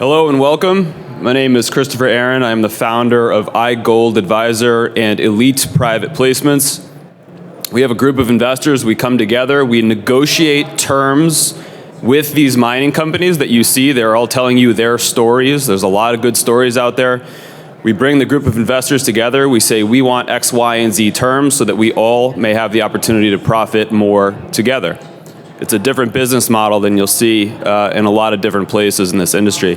Hello and welcome. My name is Christopher Aaron. I'm the founder of iGold Advisor and Elite Private Placements. We have a group of investors. We come together. We negotiate terms with these mining companies that you see. They're all telling you their stories. There's a lot of good stories out there. We bring the group of investors together. We say we want X, Y, and Z terms so that we all may have the opportunity to profit more together. It's a different business model than you'll see in a lot of different places in this industry.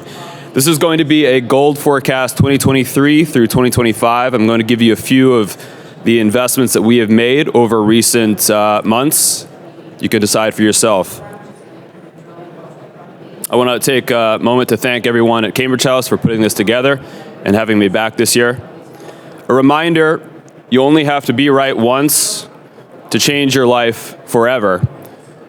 This is going to be a gold forecast 2023 through 2025. I'm going to give you a few of the investments that we have made over recent months. You can decide for yourself. I want to take a moment to thank everyone at Cambridge House for putting this together and having me back this year. A reminder, you only have to be right once to change your life forever.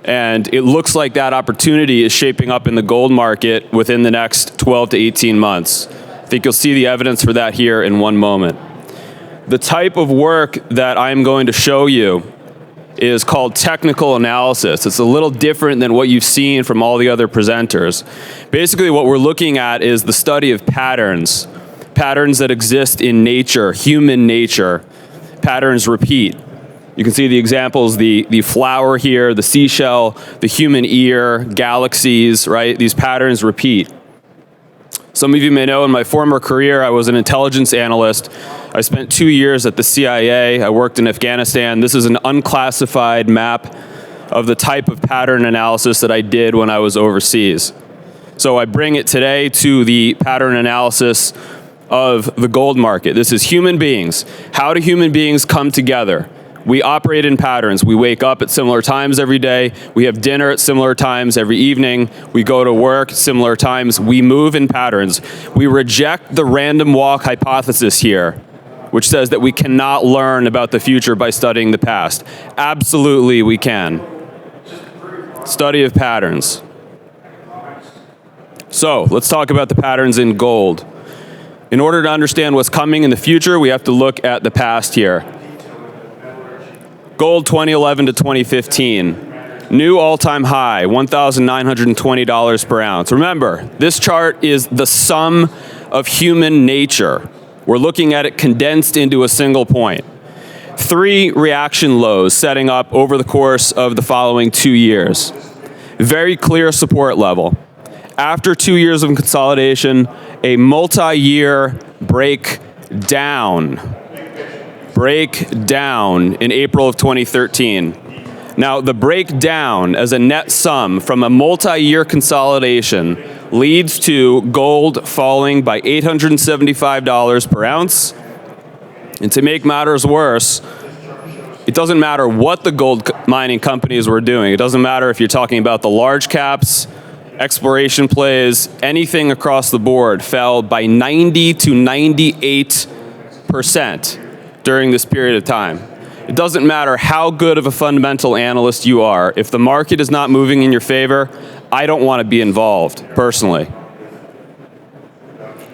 And it looks like that opportunity is shaping up in the gold market within the next 12 to 18 months. I think you'll see the evidence for that here in one moment. The type of work that I'm going to show you is called technical analysis. It's a little different than what you've seen from all the other presenters. Basically, what we're looking at is the study of patterns that exist in nature, human nature. Patterns repeat. You can see the examples, the flower here, the seashell, the human ear, galaxies, right? These patterns repeat. Some of you may know in my former career, I was an intelligence analyst. I spent 2 years at the CIA. I worked in Afghanistan. This is an unclassified map of the type of pattern analysis that I did when I was overseas. So I bring it today to the pattern analysis of the gold market. This is human beings. How do human beings come together? We operate in patterns. We wake up at similar times every day. We have dinner at similar times every evening. We go to work at similar times. We move in patterns. We reject the random walk hypothesis here, which says that we cannot learn about the future by studying the past. Absolutely, we can. Study of patterns. So, let's talk about the patterns in gold. In order to understand what's coming in the future, we have to look at the past here. Gold 2011 to 2015, new all-time high, $1,920 per ounce. Remember, this chart is the sum of human nature. We're looking at it condensed into a single point. 3 reaction lows setting up over the course of the following 2 years. Very clear support level. After 2 years of consolidation, a multi-year breakdown in April of 2013. Now, the breakdown as a net sum from a multi-year consolidation leads to gold falling by $875 per ounce. And to make matters worse, it doesn't matter what the gold mining companies were doing. It doesn't matter if you're talking about the large caps, exploration plays, anything across the board fell by 90 to 98% during this period of time. It doesn't matter how good of a fundamental analyst you are. If the market is not moving in your favor, I don't want to be involved, personally.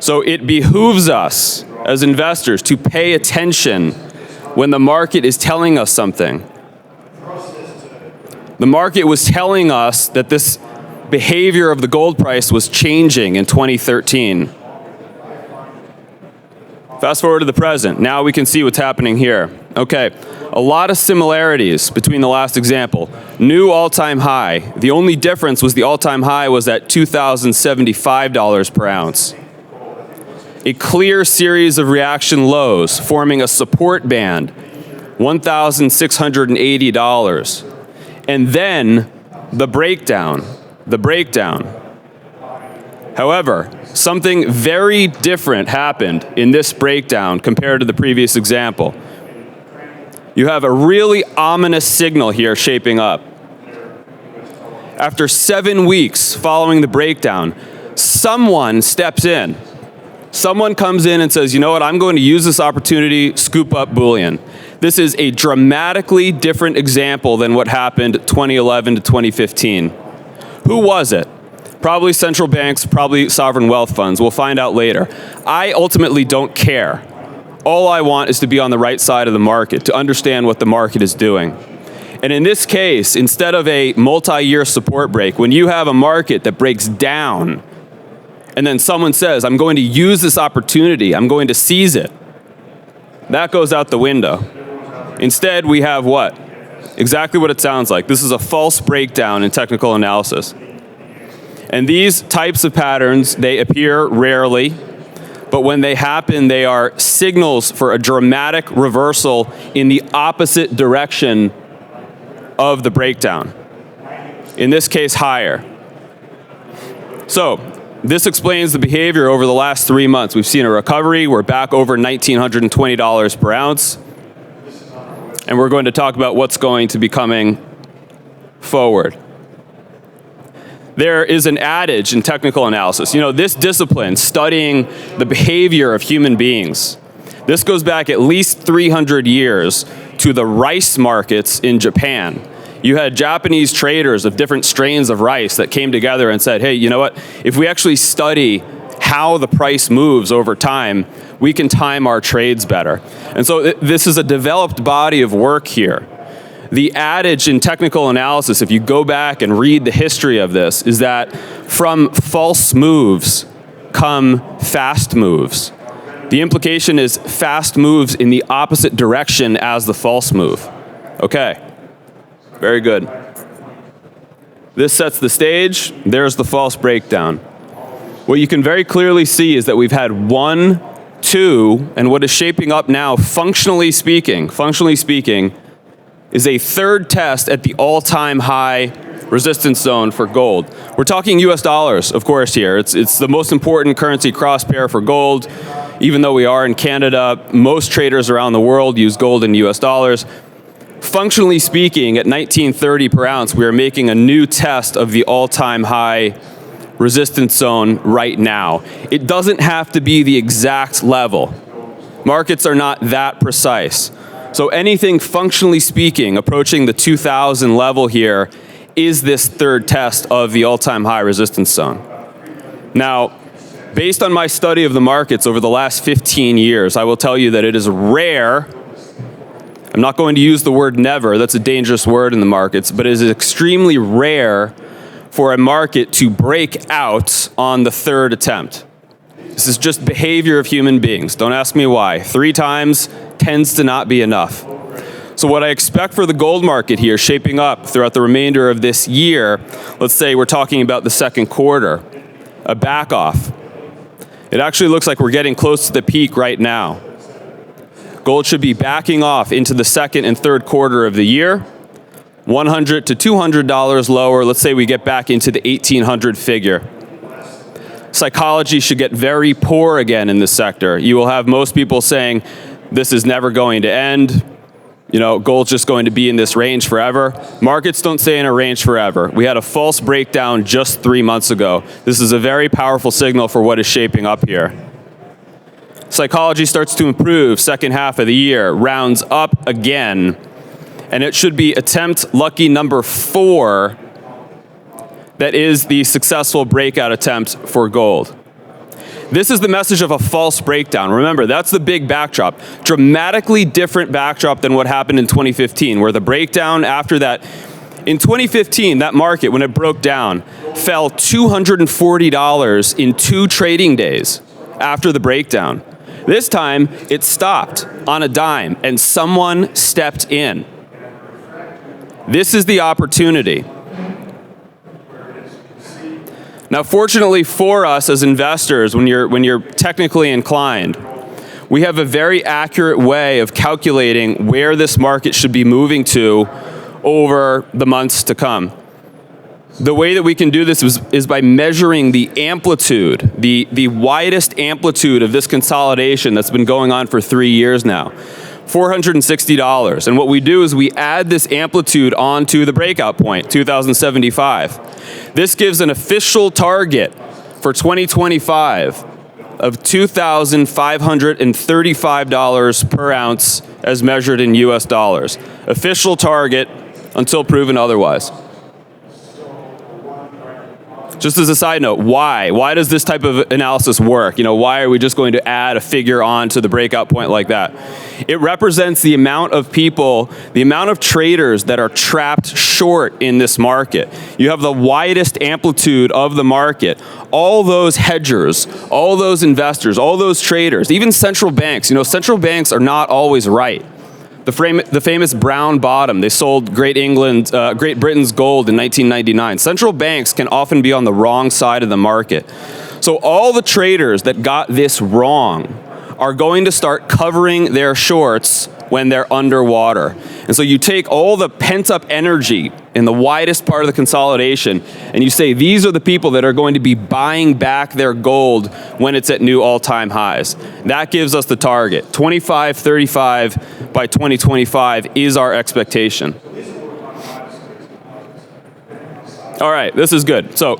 So it behooves us as investors to pay attention when the market is telling us something. The market was telling us that this behavior of the gold price was changing in 2013. Fast forward to the present. Now we can see what's happening here. Okay, a lot of similarities between the last example. New all-time high. The only difference was the all-time high was at $2,075 per ounce. A clear series of reaction lows forming a support band, $1,680. And then the breakdown. However, something very different happened in this breakdown compared to the previous example. You have a really ominous signal here shaping up. After 7 weeks following the breakdown, someone steps in. Someone comes in and says, you know what, I'm going to use this opportunity, scoop up bullion. This is a dramatically different example than what happened 2011 to 2015. Who was it? Probably central banks, probably sovereign wealth funds. We'll find out later. I ultimately don't care. All I want is to be on the right side of the market, to understand what the market is doing. And in this case, instead of a multi-year support break, when you have a market that breaks down and then someone says, I'm going to use this opportunity, I'm going to seize it, that goes out the window. Instead, we have what? Exactly what it sounds like. This is a false breakdown in technical analysis. And these types of patterns, they appear rarely, but when they happen, they are signals for a dramatic reversal in the opposite direction of the breakdown. In this case, higher. So, this explains the behavior over the last 3 months. We've seen a recovery. We're back over $1,920 per ounce. And we're going to talk about what's going to be coming forward. There is an adage in technical analysis. You know, this discipline, studying the behavior of human beings, this goes back at least 300 years to the rice markets in Japan. You had Japanese traders of different strains of rice that came together and said, hey, you know what? If we actually study how the price moves over time, we can time our trades better. And so this is a developed body of work here. The adage in technical analysis, if you go back and read the history of this, is that from false moves come fast moves. The implication is fast moves in the opposite direction as the false move. Okay, very good. This sets the stage. There's the false breakdown. What you can very clearly see is that we've had 1, 2, and what is shaping up now, functionally speaking, is a third test at the all-time high resistance zone for gold. We're talking US dollars, of course, here. It's the most important currency cross pair for gold. Even though we are in Canada, most traders around the world use gold in US dollars. Functionally speaking, at 1930 per ounce, we are making a new test of the all-time high resistance zone right now. It doesn't have to be the exact level. Markets are not that precise. So anything functionally speaking approaching the 2000 level here is this third test of the all-time high resistance zone. Now, based on my study of the markets over the last 15 years, I will tell you that it is rare. I'm not going to use the word never, that's a dangerous word in the markets, but it is extremely rare for a market to break out on the third attempt. This is just behavior of human beings. Don't ask me why. 3 times tends to not be enough. So what I expect for the gold market here shaping up throughout the remainder of this year, let's say we're talking about the second quarter, a back off. It actually looks like we're getting close to the peak right now. Gold should be backing off into the second and third quarter of the year, $100 to $200 lower. Let's say we get back into the 1800 figure. Psychology should get very poor again in this sector. You will have most people saying, this is never going to end. You know, gold's just going to be in this range forever. Markets don't stay in a range forever. We had a false breakdown just 3 months ago. This is a very powerful signal for what is shaping up here. Psychology starts to improve second half of the year, rounds up again, and it should be attempt lucky number 4 that is the successful breakout attempt for gold. This is the message of a false breakdown. Remember, that's the big backdrop. Dramatically different backdrop than what happened in 2015, where the breakdown after that, in 2015, that market, when it broke down, fell $240 in 2 trading days after the breakdown. This time, it stopped on a dime, and someone stepped in. This is the opportunity. Now, fortunately for us as investors, when you're technically inclined, we have a very accurate way of calculating where this market should be moving to over the months to come. The way that we can do this is by measuring the amplitude, the widest amplitude of this consolidation that's been going on for 3 years now. $460. And what we do is we add this amplitude onto the breakout point, 2075. This gives an official target for 2025 of $2,535 per ounce as measured in US dollars. Official target until proven otherwise. Just as a side note, why? Why does this type of analysis work? Why are we just going to add a figure on to the breakout point like that? It represents the amount of people, the amount of traders that are trapped short in this market. You have the widest amplitude of the market. All those hedgers, all those investors, all those traders, even central banks. Central banks are not always right. The famous brown bottom, they sold Great Britain's gold in 1999. Central banks can often be on the wrong side of the market. So all the traders that got this wrong are going to start covering their shorts when they're underwater. And so you take all the pent-up energy in the widest part of the consolidation, and you say these are the people that are going to be buying back their gold when it's at new all-time highs. That gives us the target. 25.35 by 2025 is our expectation. All right, this is good. So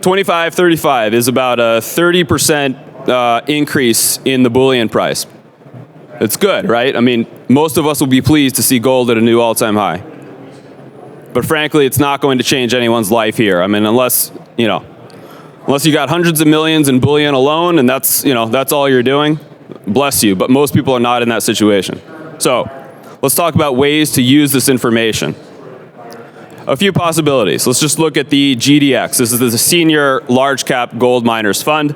25.35 is about a 30% increase in the bullion price. It's good, right? I mean, most of us will be pleased to see gold at a new all-time high. But frankly, it's not going to change anyone's life here. I mean, unless you got hundreds of millions in bullion alone, and that's all you're doing, bless you. But most people are not in that situation. So let's talk about ways to use this information. A few possibilities. Let's just look at the GDX. This is the Senior Large Cap Gold Miners Fund.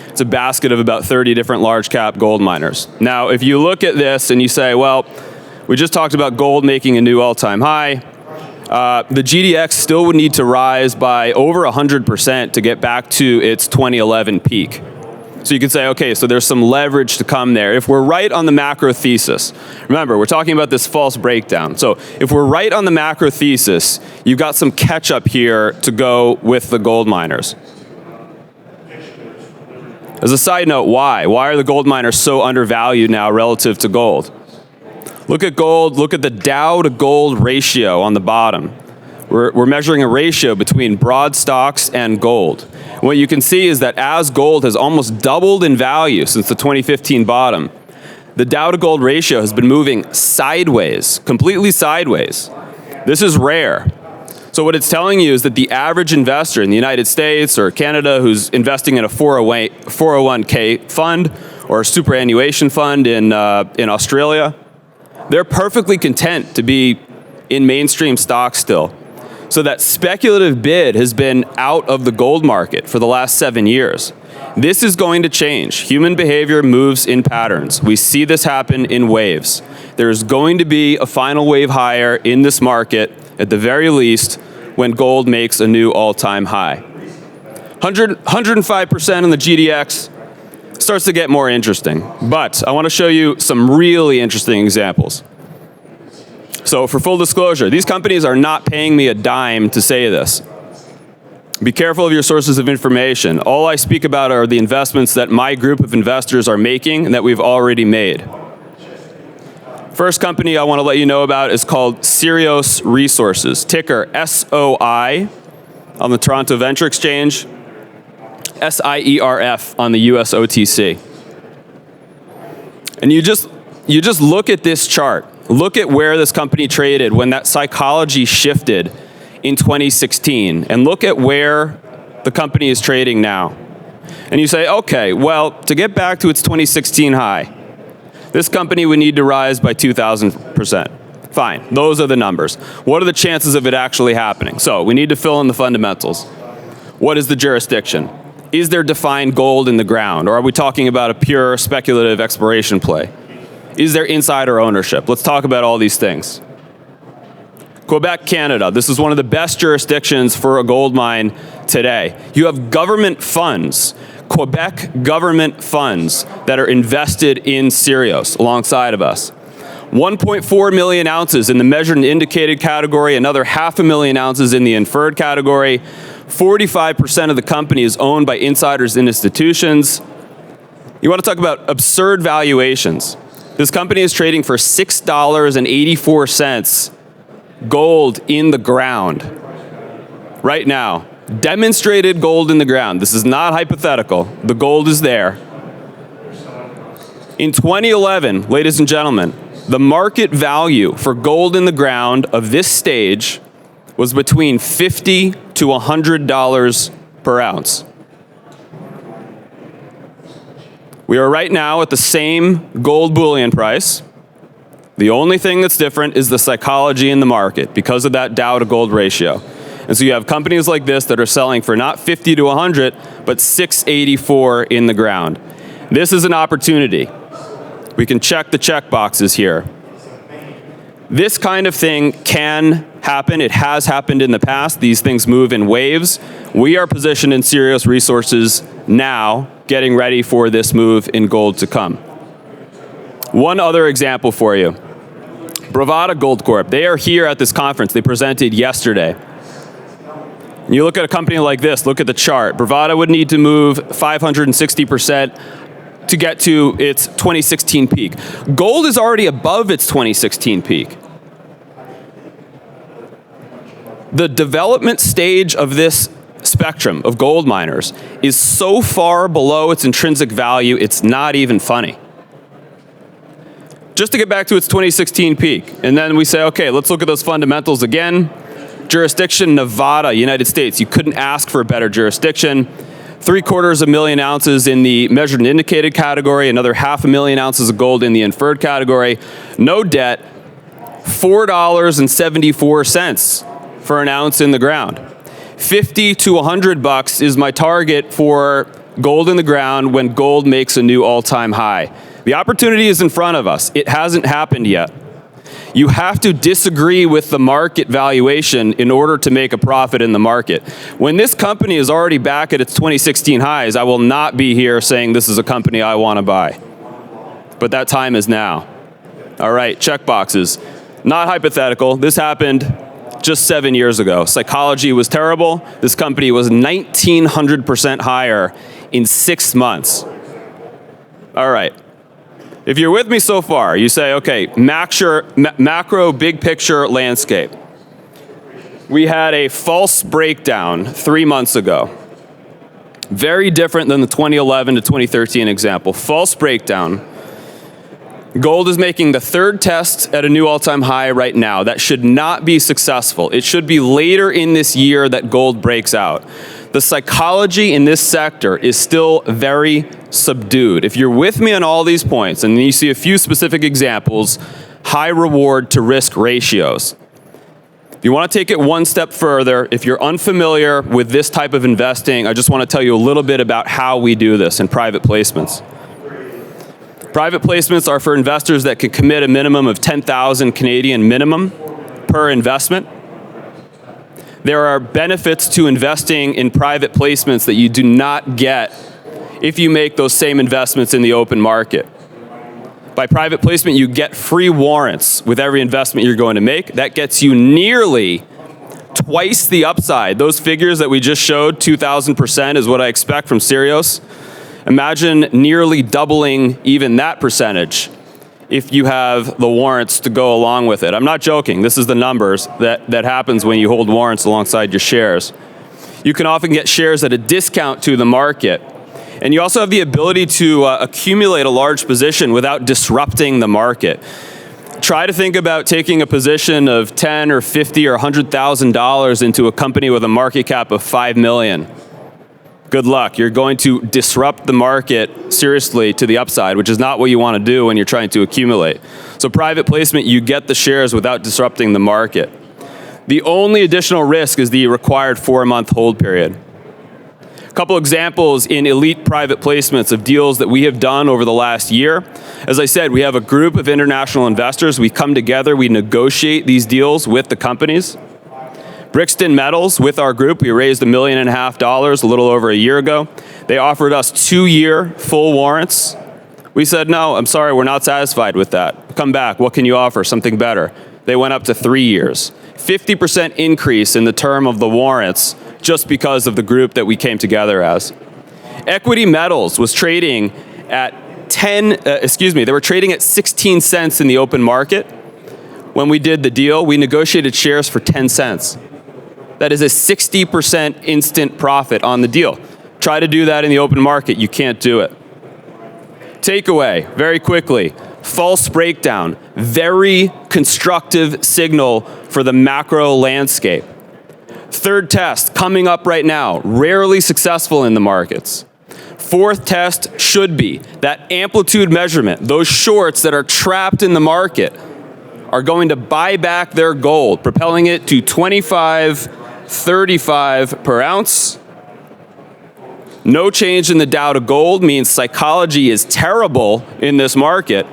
It's a basket of about 30 different large cap gold miners. Now, if you look at this and you say, well, we just talked about gold making a new all-time high, the GDX still would need to rise by over 100% to get back to its 2011 peak. So you could say, okay, so there's some leverage to come there. If we're right on the macro thesis, remember, we're talking about this false breakdown. So if we're right on the macro thesis, you've got some catch up here to go with the gold miners. As a side note, why? Why are the gold miners so undervalued now relative to gold? Look at gold, look at the Dow to gold ratio on the bottom. We're measuring a ratio between broad stocks and gold. What you can see is that as gold has almost doubled in value since the 2015 bottom, the Dow to gold ratio has been moving sideways, completely sideways. This is rare. So what it's telling you is that the average investor in the United States or Canada who's investing in a 401k fund or a superannuation fund in Australia, they're perfectly content to be in mainstream stocks still. So that speculative bid has been out of the gold market for the last 7 years. This is going to change. Human behavior moves in patterns. We see this happen in waves. There's going to be a final wave higher in this market, at the very least, when gold makes a new all-time high. 105% on the GDX starts to get more interesting. But I want to show you some really interesting examples. So for full disclosure, these companies are not paying me a dime to say this. Be careful of your sources of information. All I speak about are the investments that my group of investors are making and that we've already made. First company I want to let you know about is called Sirios Resources, ticker SOI on the Toronto Venture Exchange, SIERF on the US OTC. And you just look at this chart. Look at where this company traded when that psychology shifted in 2016, and look at where the company is trading now. And you say, okay, well, to get back to its 2016 high, this company would need to rise by 2,000%. Fine, those are the numbers. What are the chances of it actually happening? So we need to fill in the fundamentals. What is the jurisdiction? Is there defined gold in the ground, or are we talking about a pure speculative exploration play? Is there insider ownership? Let's talk about all these things. Quebec, Canada. This is one of the best jurisdictions for a gold mine today. You have government funds, Quebec government funds that are invested in Sirios alongside of us. 1.4 million ounces in the measured and indicated category, another 500,000 ounces in the inferred category. 45% of the company is owned by insiders and institutions. You want to talk about absurd valuations. This company is trading for $6.84 gold in the ground right now. Demonstrated gold in the ground. This is not hypothetical. The gold is there. In 2011, ladies and gentlemen, the market value for gold in the ground of this stage was between $50 to $100 per ounce. We are right now at the same gold bullion price. The only thing that's different is the psychology in the market because of that Dow to gold ratio. And so you have companies like this that are selling for not 50 to 100, but 684 in the ground. This is an opportunity. We can check the check boxes here. This kind of thing can happen. It has happened in the past. These things move in waves. We are positioned in Sirius Resources now, getting ready for this move in gold to come. One other example for you. Bravada Gold Corp. They are here at this conference. They presented yesterday. You look at a company like this, look at the chart. Bravada would need to move 560% to get to its 2016 peak. Gold is already above its 2016 peak. The development stage of this spectrum of gold miners is so far below its intrinsic value, it's not even funny. Just to get back to its 2016 peak, and then we say, okay, let's look at those fundamentals again. Jurisdiction, Nevada, United States. You couldn't ask for a better jurisdiction. 750,000 ounces in the measured and indicated category, another 500,000 ounces of gold in the inferred category. No debt, $4.74 for an ounce in the ground. 50 to $100 is my target for gold in the ground when gold makes a new all-time high. The opportunity is in front of us. It hasn't happened yet. You have to disagree with the market valuation in order to make a profit in the market. When this company is already back at its 2016 highs, I will not be here saying this is a company I want to buy. But that time is now. All right, check boxes. Not hypothetical. This happened just 7 years ago. Psychology was terrible. This company was 1,900% higher in 6 months. All right. If you're with me so far, you say, okay, macro, big picture landscape. We had a false breakdown 3 months ago. Very different than the 2011 to 2013 example. False breakdown. Gold is making the third test at a new all-time high right now. That should not be successful. It should be later in this year that gold breaks out. The psychology in this sector is still very subdued. If you're with me on all these points, and you see a few specific examples, high reward to risk ratios. If you want to take it one step further, if you're unfamiliar with this type of investing, I just want to tell you a little bit about how we do this in private placements. Private placements are for investors that can commit a minimum of 10,000 Canadian minimum per investment. There are benefits to investing in private placements that you do not get if you make those same investments in the open market. By private placement, you get free warrants with every investment you're going to make. That gets you nearly twice the upside. Those figures that we just showed, 2,000% is what I expect from Sirius. Imagine nearly doubling even that percentage if you have the warrants to go along with it. I'm not joking. This is the numbers that happens when you hold warrants alongside your shares. You can often get shares at a discount to the market. And you also have the ability to accumulate a large position without disrupting the market. Try to think about taking a position of $10 or $50 or $100,000 into a company with a market cap of $5 million. Good luck. You're going to disrupt the market seriously to the upside, which is not what you want to do when you're trying to accumulate. So private placement, you get the shares without disrupting the market. The only additional risk is the required 4-month hold period. A couple examples in elite private placements of deals that we have done over the last year. As I said, we have a group of international investors. We come together, we negotiate these deals with the companies. Brixton Metals, with our group, we raised $1.5 million a little over a year ago. They offered us 2-year full warrants. We said, no, I'm sorry, we're not satisfied with that. Come back, what can you offer? Something better. They went up to 3 years. 50% increase in the term of the warrants just because of the group that we came together as. Equity Metals was trading at they were trading at 16 cents in the open market. When we did the deal, we negotiated shares for 10 cents. That is a 60% instant profit on the deal. Try to do that in the open market. You can't do it. Takeaway, very quickly. False breakdown. Very constructive signal for the macro landscape. Third test coming up right now, rarely successful in the markets. Fourth test should be that amplitude measurement. Those shorts that are trapped in the market are going to buy back their gold, propelling it to 25, 35 per ounce. No change in the Dow to gold means psychology is terrible in this market.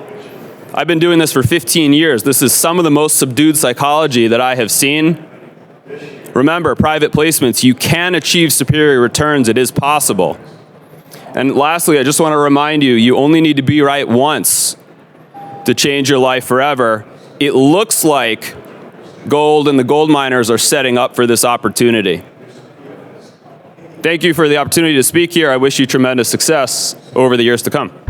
I've been doing this for 15 years. This is some of the most subdued psychology that I have seen. Remember, private placements, you can achieve superior returns. It is possible. And lastly, I just want to remind you, you only need to be right once to change your life forever. It looks like gold and the gold miners are setting up for this opportunity. Thank you for the opportunity to speak here. I wish you tremendous success over the years to come.